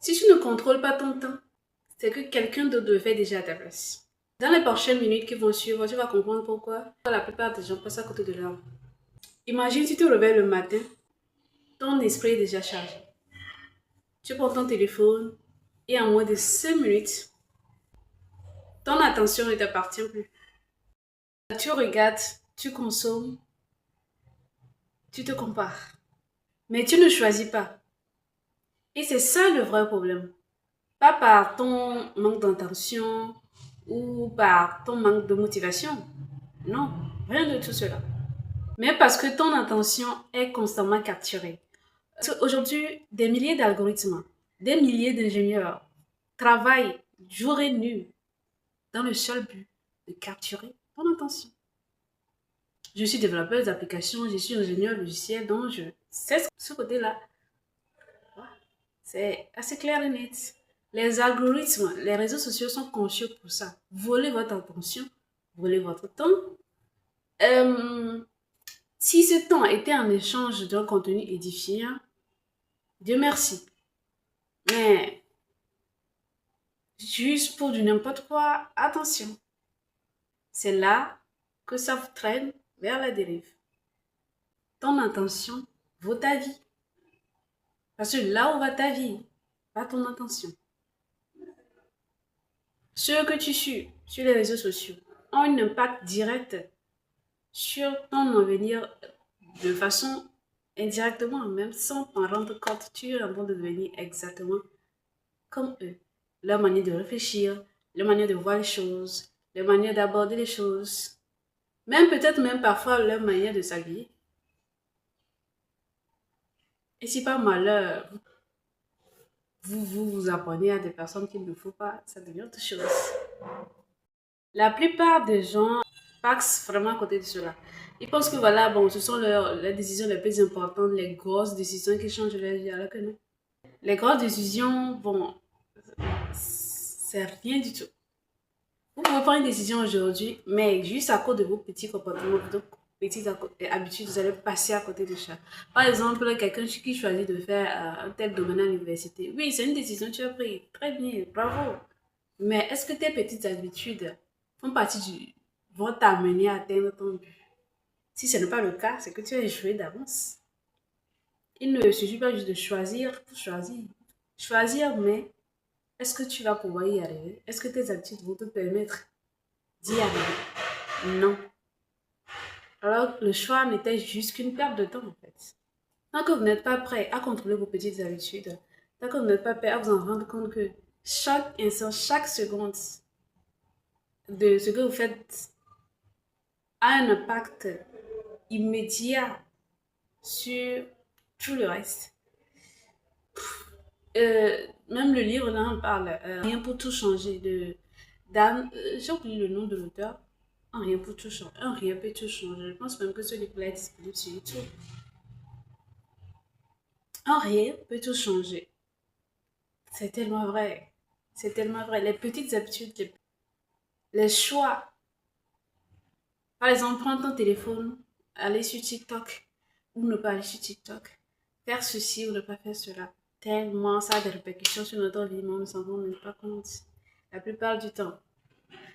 Si tu ne contrôles pas ton temps, c'est que quelqu'un d'autre le fait déjà à ta place. Dans les prochaines minutes qui vont suivre, tu vas comprendre pourquoi la plupart des gens passent à côté de leur vie. Imagine si tu te réveilles le matin, ton esprit est déjà chargé. Tu prends ton téléphone et en moins de 5 minutes, ton attention ne t'appartient plus. Tu regardes, tu consommes, tu te compares. Mais tu ne choisis pas. Et c'est ça le vrai problème. Pas par ton manque d'intention ou par ton manque de motivation. Non, rien de tout cela. Mais parce que ton attention est constamment capturée. Parce qu'aujourd'hui, des milliers d'algorithmes, des milliers d'ingénieurs travaillent jour et nuit dans le seul but de capturer ton attention. Je suis développeur d'applications, je suis ingénieur logiciel, donc je sais ce côté-là. C'est assez clair et net. Les algorithmes, les réseaux sociaux sont conçus pour ça. Voler votre attention, voler votre temps. Euh, Si ce temps était en échange d'un contenu édifiant, Dieu merci. Mais juste pour du n'importe quoi, attention. C'est là que ça vous traîne vers la dérive. Ton intention vaut ta vie. Parce que là où va ta vie, va ton intention. Ce que tu suis sur les réseaux sociaux ont un impact direct sur ton avenir de façon indirectement, même sans t'en rendre compte, tu es en train de devenir exactement comme eux. Leur manière de réfléchir, leur manière de voir les choses, leur manière d'aborder les choses, même peut-être même parfois leur manière de s'habiller. Et si par malheur, vous apprenez à des personnes qu'il ne faut pas, ça devient autre chose. La plupart des gens passent vraiment à côté de cela. Ils pensent que voilà, bon, ce sont les décisions les plus importantes, les grosses décisions qui changent leur vie, alors que non. Les grosses décisions, bon, c'est rien du tout. Vous pouvez prendre une décision aujourd'hui, mais juste à cause de vos petits comportements, vos petites habitudes, vous allez passer à côté de ça. Par exemple, quelqu'un qui choisit de faire un tel domaine à l'université. Oui, c'est une décision que tu as prise. Très bien, bravo. Mais est-ce que tes petites habitudes font partie vont t'amener à atteindre ton but? Si ce n'est pas le cas, c'est que tu as échoué d'avance. Il ne suffit pas juste de choisir pour choisir. Choisir, mais est-ce que tu vas pouvoir y arriver? Est-ce que tes habitudes vont te permettre d'y arriver? Non. Alors, le choix n'était juste qu'une perte de temps, en fait. Tant que vous n'êtes pas prêt à contrôler vos petites habitudes, tant que vous n'êtes pas prêt à vous en rendre compte que chaque instant, chaque seconde de ce que vous faites a un impact immédiat sur tout le reste. Même le livre, là, on parle Rien pour tout changer de Dan. J'ai oublié le nom de l'auteur. Un rien pour tout changer. Un rien peut tout changer. Je pense même que ce livre-là est disponible sur YouTube. Un rien peut tout changer. C'est tellement vrai. C'est tellement vrai. Les petites habitudes, les choix. Par exemple, prendre ton téléphone, aller sur TikTok ou ne pas aller sur TikTok. Faire ceci ou ne pas faire cela. Tellement ça a des répercussions sur notre vie, mais on ne s'en rend même pas compte. La plupart du temps.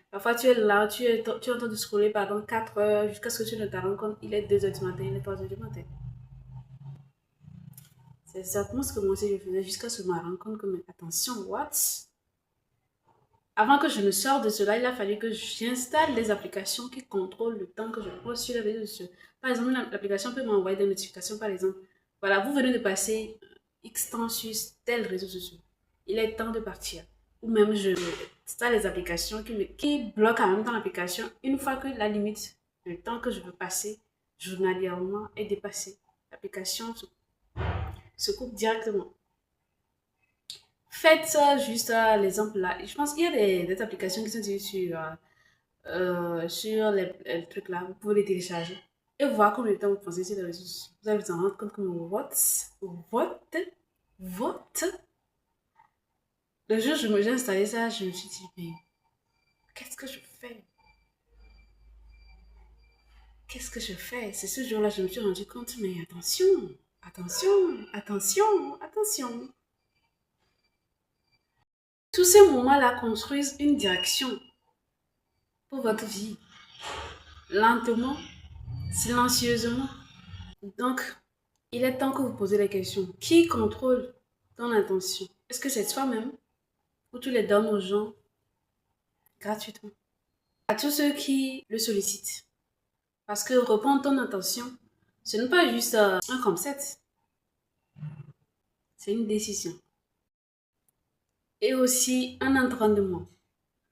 Parfois, tu es là, tu es en train de scroller pendant 4 heures jusqu'à ce que tu ne te rendes compte. Il est 2 heures du matin, il est 3 heures du matin. C'est exactement ce que moi aussi je faisais jusqu'à ce que je me rende compte que, mais attention, what? Avant que je ne sorte de cela, il a fallu que j'installe des applications qui contrôlent le temps que je passe sur les réseaux sociaux. Par exemple, l'application peut m'envoyer des notifications, par exemple. Voilà, vous venez de passer X temps sur tel réseau social. Il est temps de partir. Ou même, je installe les applications qui bloquent en même temps l'application une fois que la limite de temps que je veux passer journalièrement est dépassée. L'application se coupe directement. Faites ça juste à l'exemple là. Je pense qu'il y a des applications qui sont disponibles sur les trucs là. Vous pouvez les télécharger et voir combien de temps vous pensez sur les réseaux sociaux. Vous allez vous en rendre compte que what? Le jour où j'ai installé ça, je me suis dit, mais qu'est-ce que je fais? Qu'est-ce que je fais? C'est ce jour-là, je me suis rendu compte, mais attention, attention, attention, attention. Tous ces moments-là construisent une direction pour votre vie, lentement, silencieusement. Donc, il est temps que vous posez la question. Qui contrôle ton attention? Est-ce que c'est toi-même ou tu les donnes aux gens gratuitement? À tous ceux qui le sollicitent. Parce que reprendre ton attention, ce n'est pas juste un concept, c'est une décision. Et aussi un entraînement.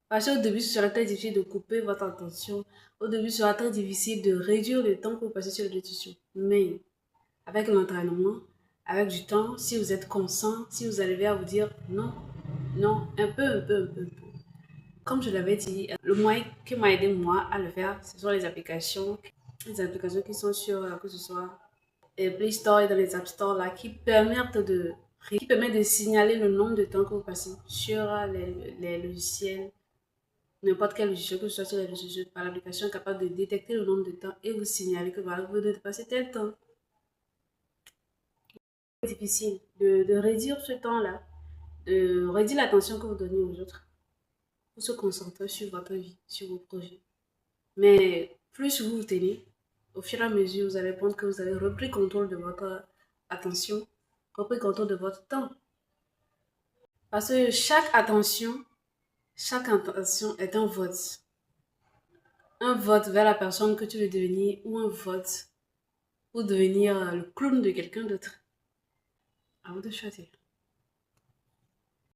Parce qu'au début, ce sera très difficile de couper votre attention. Au début, ce sera très difficile de réduire le temps que vous passez sur les réseaux sociaux. Mais avec l'entraînement, avec du temps, si vous êtes conscient, si vous arrivez à vous dire non, non, un peu, un peu, un peu, un peu. Comme je l'avais dit, le moyen qui m'a aidé moi à le faire, ce sont les applications qui sont sur, que ce soit les Play Store et dans les App Store là, qui permettent de signaler le nombre de temps que vous passez sur les logiciels, n'importe quel logiciel, que ce soit sur les logiciels, par l'application est capable de détecter le nombre de temps et vous signaler que voilà, vous venez de passer tel temps. C'est difficile de réduire ce temps-là, de réduire l'attention que vous donnez aux autres pour se concentrer sur votre vie, sur vos projets. Mais plus vous vous tenez, au fur et à mesure, vous allez prendre que vous avez repris contrôle de votre attention, repris contrôle de votre temps. Parce que chaque attention est un vote. Un vote vers la personne que tu veux devenir ou un vote pour devenir le clone de quelqu'un d'autre. À vous de choisir.